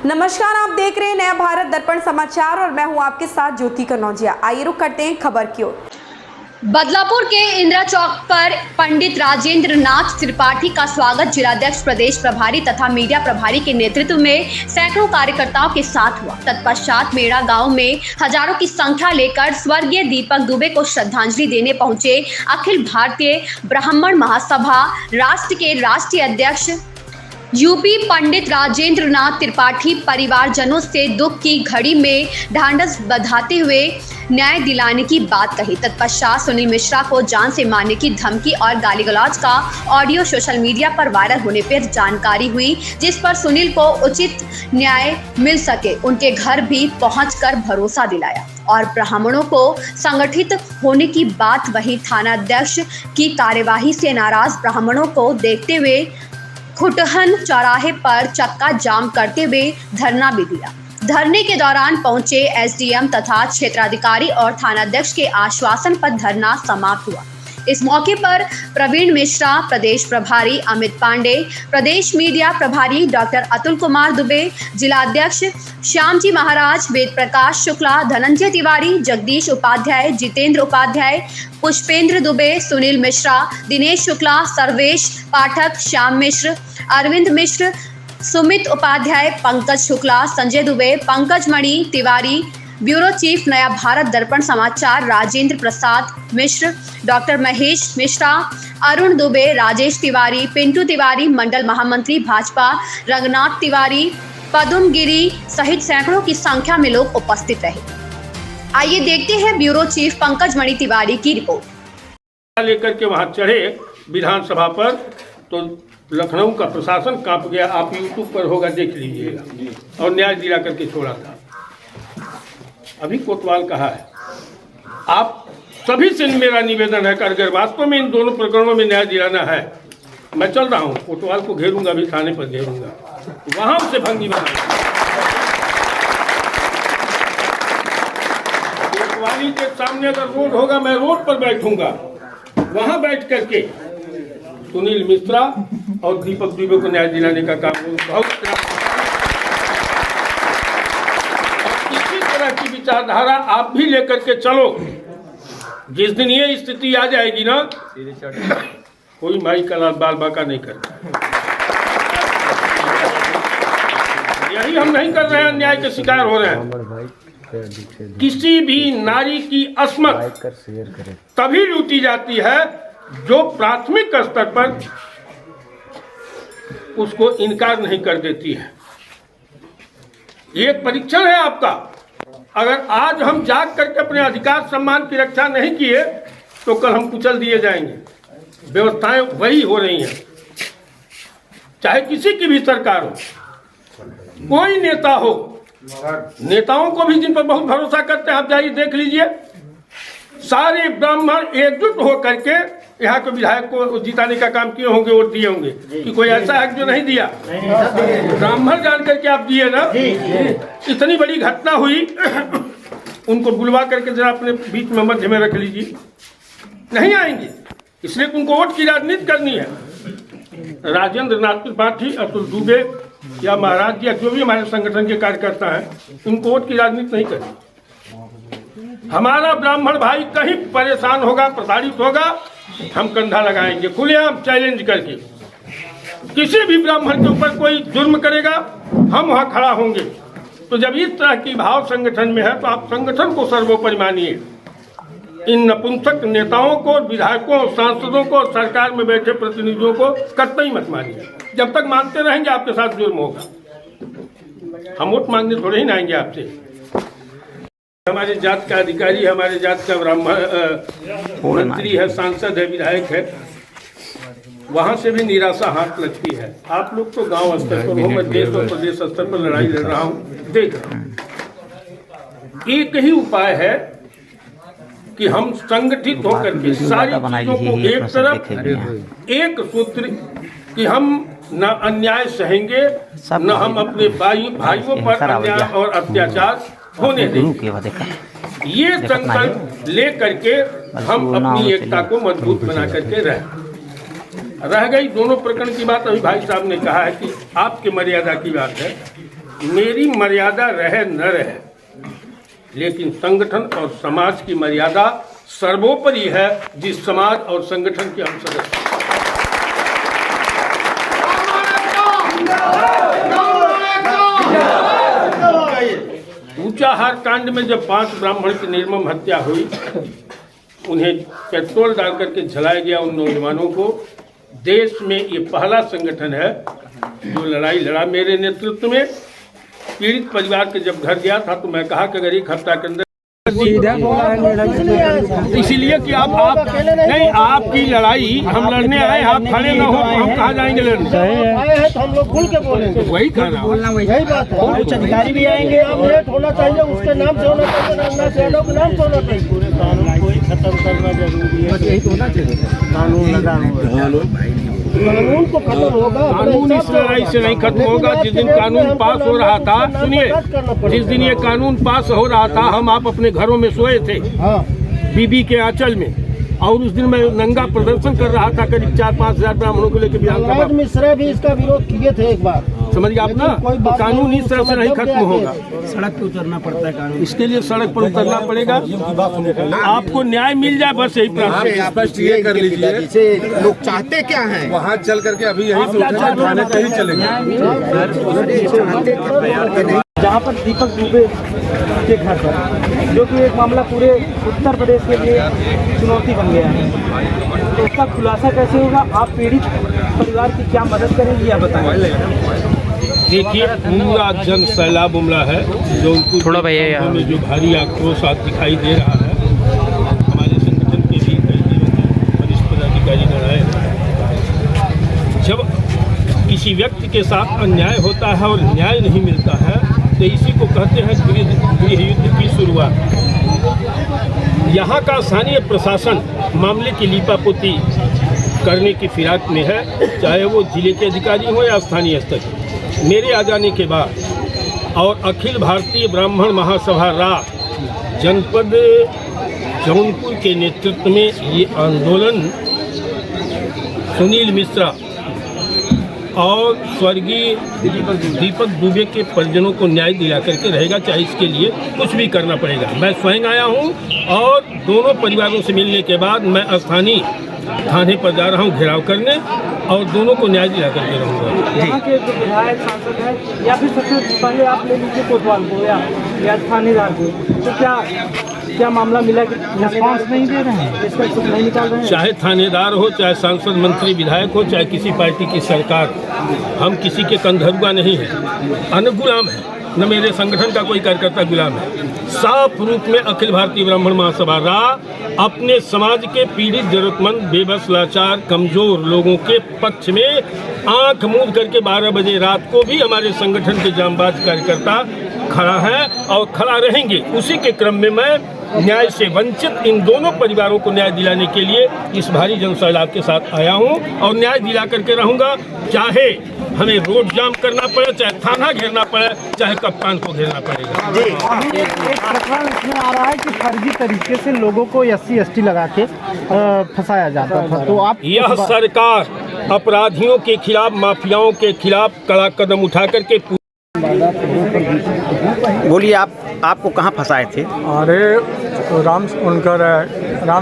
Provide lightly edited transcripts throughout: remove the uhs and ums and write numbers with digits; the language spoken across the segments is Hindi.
नमस्कार, आप देख रहे हैं नया भारत दर्पण समाचार और मैं हूं आपके साथ ज्योति कनौजिया। आइए रुक करते हैं खबर की ओर। बदलापुर के इंदिरा चौक पर पंडित राजेंद्र नाथ त्रिपाठी का स्वागत जिलाध्यक्ष, प्रदेश प्रभारी तथा मीडिया प्रभारी के नेतृत्व में सैकड़ों कार्यकर्ताओं के साथ हुआ। तत्पश्चात मेड़ा गांव में हजारों की संख्या लेकर स्वर्गीय दीपक दुबे को श्रद्धांजलि देने पहुंचे अखिल भारतीय ब्राह्मण महासभा राष्ट्र के राष्ट्रीय अध्यक्ष यूपी पंडित राजेंद्र नाथ त्रिपाठी परिवारजनों से दुख की घड़ी में ढांढस बंधाते हुए न्याय दिलाने की बात कही। तत्पश्चात सुनील मिश्रा को जान से मारने की धमकी और गाली-गलौज का ऑडियो सोशल मीडिया पर वायरल होने पर जानकारी हुई, जिस पर सुनील को उचित न्याय मिल सके उनके घर भी पहुंचकर भरोसा दिलाया और ब्राह्मणों को संगठित होने की बात। वही थानाध्यक्ष की कार्यवाही से नाराज ब्राह्मणों को देखते हुए खुटहन चौराहे पर चक्का जाम करते हुए धरना भी दिया। धरने के दौरान पहुंचे एसडीएम तथा क्षेत्राधिकारी और थानाध्यक्ष के आश्वासन पर धरना समाप्त हुआ। इस मौके पर प्रवीण मिश्रा, प्रदेश प्रभारी अमित पांडे, प्रदेश मीडिया प्रभारी डॉक्टर अतुल कुमार दुबे, जिलाध्यक्ष श्यामजी महाराज, वेद प्रकाश शुक्ला, धनंजय तिवारी, जगदीश उपाध्याय, जितेंद्र उपाध्याय, पुष्पेंद्र दुबे, सुनील मिश्रा, दिनेश शुक्ला, सर्वेश पाठक, श्याम मिश्र, अरविंद मिश्र, सुमित उपाध्याय, पंकज शुक्ला, संजय दुबे, पंकज मणि तिवारी, ब्यूरो चीफ नया भारत दर्पण समाचार राजेंद्र प्रसाद मिश्र, डॉक्टर महेश मिश्रा, अरुण दुबे, राजेश तिवारी, पिंटू तिवारी, मंडल महामंत्री भाजपा रंगनाथ तिवारी, पदुम गिरी सहित सैकड़ों की संख्या में लोग उपस्थित रहे। आइए देखते हैं ब्यूरो चीफ पंकज मणि तिवारी की रिपोर्ट। लेकर के वहां चढ़े विधानसभा पर तो लखनऊ का प्रशासन कांप गया। आप यूट्यूब पर होगा, देख लीजिएगा। और न्याय दिला करके छोड़ा था। अभी कोतवाल कहा है। आप सभी से मेरा निवेदन है कि अगर वास्तव में इन दोनों प्रकरणों में न्याय दिलाना है, मैं चल रहा हूं, कोतवाल को घेरूंगा, अभी थाने पर घेरूंगा, वहां से भंगी बनाऊंगा। कोतवाली के सामने अगर रोड होगा, मैं रोड पर बैठूंगा, वहां बैठ करके सुनील मिश्रा और दीपक दुबे को न्याय दिलाने का काम बहुत। इसी तरह की विचारधारा आप भी लेकर के चलो। जिस दिन ये स्थिति आ जाएगी ना, कोई माई का लाल बाल बाका नहीं करता। यही हम नहीं कर रहे हैं, अन्याय के शिकार हो रहे हैं। किसी भी नारी की अस्मत तभी लूटी जाती है जो प्राथमिक स्तर पर उसको इनकार नहीं कर देती है। ये एक परीक्षण है आपका। अगर आज हम जाग करके अपने अधिकार सम्मान की रक्षा नहीं किए तो कल हम कुचल दिए जाएंगे। व्यवस्थाएं वही हो रही हैं, चाहे किसी की भी सरकार हो, कोई नेता हो। नेताओं को भी जिन पर बहुत भरोसा करते हैं, आप जाइए देख लीजिए, सारे ब्राह्मण एकजुट होकर के यहाँ के विधायक को जिताने का काम किए होंगे, वोट दिए होंगे। कि कोई ऐसा है जो नहीं दिया? ब्राह्मण जान करके आप दिए ना। इतनी बड़ी घटना हुई, उनको बुलवा करके जरा अपने बीच में मध्य में रख लीजिए। नहीं आएंगे, इसलिए उनको वोट की राजनीति करनी है। राजेंद्र नाथ त्रिपाठी, अतुल दुबे या महाराज या जो भी हमारे संगठन के कार्यकर्ता हैं, उनको वोट की राजनीति नहीं करनी। हमारा ब्राह्मण भाई कहीं परेशान होगा, प्रताड़ित होगा, हम कंधा लगाएंगे खुलेआम चैलेंज करके। किसी भी ब्राह्मण के ऊपर कोई जुर्म करेगा, हम वहां खड़ा होंगे। तो जब इस तरह की भाव संगठन में है तो आप संगठन को सर्वोपरि मानिए। इन नपुंसक नेताओं को, विधायकों, सांसदों को, सरकार में बैठे प्रतिनिधियों को कतई मत मानिए। जब तक मानते रहेंगे आपके साथ जुर्म होगा। हम वोट मांगने थोड़े ही ना आएंगे आपसे। हमारे जात का अधिकारी, हमारे जात का ब्राह्मण मंत्री है, सांसद है, विधायक है, वहां से भी निराशा हाथ लगती है। आप लोग तो गांव स्तर पर हो, मैं देश और प्रदेश स्तर पर लड़ाई लड़ रहा हूं, देख रहा हूं। एक ही उपाय है कि हम संगठित होकर के सारी चीजों को एक तरफ, एक सूत्र कि हम न अन्याय सहेंगे, न हम अपने भाइयों पर अन्याय और अत्याचार होने देंगे। ये संकल्प ले करके हम अपनी एकता को मजबूत बना करके रह गई दोनों प्रकरण की बात। अभी भाई साहब ने कहा है कि आपके मर्यादा की बात है, मेरी मर्यादा रहे न रहे, लेकिन संगठन और समाज की मर्यादा सर्वोपरि है, जिस समाज और संगठन के हम सदस्य। ऊंचाहार कांड में जब 5 ब्राह्मण की निर्मम हत्या हुई, उन्हें पेट्रोल डाल करके जलाया गया, उन नौजवानों को। देश में ये पहला संगठन है जो लड़ाई लड़ा मेरे नेतृत्व में। पीड़ित परिवार के जब घर गया था तो मैं कहा कि अगर 1 हफ्ता के अंदर, इसीलिए कि आप नहीं, आपकी लड़ाई हम लड़ने आए, आप खड़े न हो तो हम कहाँ जाएंगे लड़ने? आए हैं तो हम लोग खुल के बोलेंगे, वही कहना, यही बात है। कुछ अधिकारी भी आएंगे, नाम लेट होना चाहिए, उसके नाम से होना चाहिए, रामनाथ यादव के नाम से होना चाहिए। पूरे कानून को खत्म करना जरूरी है, यही तो होना चाहिए। कानून तो खत्म होगा, कानून इस लड़ाई से नहीं खत्म होगा। जिस दिन कानून पास हो रहा था, सुनिए, जिस दिन ये कानून पास हो रहा था, हम आप अपने घरों में सोए थे, बीबी के आंचल में, और उस दिन मैं नंगा प्रदर्शन कर रहा था करीब 4-5 हजार ब्राह्मणों को लेकर विधानसभा। मिश्रा भी इसका विरोध किए थे एक बार, समझिए आप ना। तो कानून इस तरह से नहीं खत्म होगा, सड़क पे उतरना पड़ता है कानून। इसके लिए सड़क पर उतरना पड़ेगा, आपको न्याय मिल जाए, बस यही प्रार्थना। स्पष्ट ये कर लीजिए लोग चाहते क्या हैं, वहाँ चल करके अभी यही थाने पे ही चलेंगे। जहाँ पर दीपक दुबे के घर पर, जो कि एक मामला पूरे उत्तर प्रदेश के लिए चुनौती बन गया है, तो उसका खुलासा कैसे होगा? आप पीड़ित परिवार की क्या मदद करेंगे, या बताएंगे? देखिए, पूरा जन सैलाब उमड़ा है, जो उनको थोड़ा में जो भारी आक्रोश आज दिखाई दे रहा है। हमारे संगठन के भी कई वरिष्ठ पदाधिकारी आए। जब किसी व्यक्ति के साथ अन्याय होता है और न्याय नहीं मिलता है, तो इसी को कहते हैं गृह युद्ध की शुरुआत। यहाँ का स्थानीय प्रशासन मामले की लीपापोती करने की फिराक में है, चाहे वो जिले के अधिकारी हो या स्थानीय स्तर। मेरे आ जाने के बाद और अखिल भारतीय ब्राह्मण महासभा रा जनपद जौनपुर के नेतृत्व में ये आंदोलन सुनील मिश्रा और स्वर्गीय दीपक दुबे के परिजनों को न्याय दिला करके रहेगा, चाहे इसके लिए कुछ भी करना पड़ेगा। मैं स्वयं आया हूं और दोनों परिवारों से मिलने के बाद मैं स्थानीय थाने पर जा रहा हूं घेराव करने, और दोनों को न्याय दिला करके रहूँगा। यहाँ के जो विधायक सांसद हैं, या फिर सबसे पहले आप ले लीजिए कोतवाल को या थानेदार को, तो क्या मामला मिला कि रिस्पॉन्स नहीं दे रहे हैं, इसका कुछ नहीं निकाल रहे हैं? चाहे थानेदार हो, चाहे सांसद, मंत्री, विधायक हो, चाहे किसी पार्टी की सरकार, हम किसी के कंधरुआ नहीं है, न गुलाम है, न मेरे संगठन का कोई कार्यकर्ता गुलाम है। साफ रूप में अखिल भारतीय ब्राह्मण महासभा रा अपने समाज के पीड़ित, जरूरतमंद, बेबस, लाचार, कमजोर लोगों के पक्ष में आंख मूंद करके 12 बजे रात को भी हमारे संगठन के जांबाज कार्यकर्ता खड़ा है और खड़ा रहेंगे। उसी के क्रम में मैं न्याय से वंचित इन दोनों परिवारों को न्याय दिलाने के लिए इस भारी जनसैलाब के साथ आया हूं, और न्याय दिला करके रहूंगा, चाहे हमें रोड जाम करना पड़े, चाहे थाना घेरना पड़े, चाहे कप्तान को घेरना पड़ेगा। एक प्रकरण इसमें आ रहा है कि फर्जी तरीके से लोगों को SC/ST लगा के फंसाया जाता था, तो आप यह सरकार अपराधियों के खिलाफ, माफियाओं के खिलाफ कड़ा कदम उठा करके। बोलिए, आपको कहाँ फंसाए थे? अरे तो राम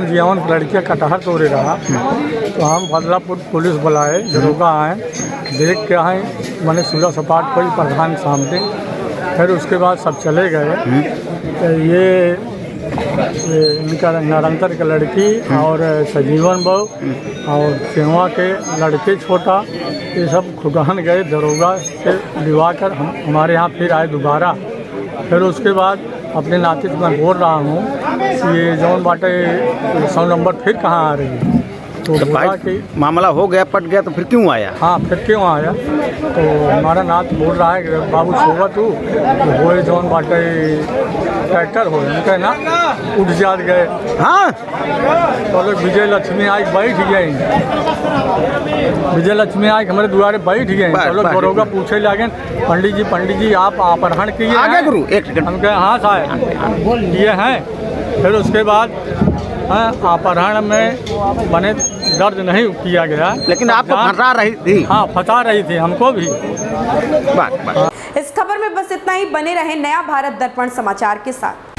जीवन लड़कियाँ कटहर तोड़े रहा, तो हम बदलापुर पुलिस बुलाए, दरोगा आए, देख के आए, मैंने सुलह सपाट कोई प्रधान सामने, फिर उसके बाद सब चले गए। तो ये इनका निरंतर के लड़की और सजीवन बहू और सेवा के लड़के छोटा, ये सब खुदान गए, दरोगा से दिवा कर हमारे यहाँ फिर आए दोबारा। फिर उसके बाद अपने नाते से मैं बोल रहा हूँ ये जौन बाटे 100 नंबर फिर कहाँ आ रही है, तो बोला कि मामला हो गया, पट गया, तो फिर क्यों आया? हाँ, फिर क्यों आया? तो हमारा नाथ बोल रहा है कि बाबू सोवा तू, तो वो जौन बाटे ट्रैक्टर हो उनके ना उठ जात गए। हाँ, तो लोग विजय लक्ष्मी आई बैठ गए, विजय लक्ष्मी आई हमारे द्वारे बैठ गए। तो लोग दरोगा पूछे लगे, पंडित जी आप अपहरण किए आगे गुरु, एक सेकंड। हम कहे हाँ साहब ये हैं। फिर उसके बाद अपहरण में बने दर्ज नहीं किया गया, लेकिन आपको फंसा रही थी? हाँ, फंसा रही थी हमको भी। इस खबर में बस इतना ही। बने रहे नया भारत दर्पण समाचार के साथ।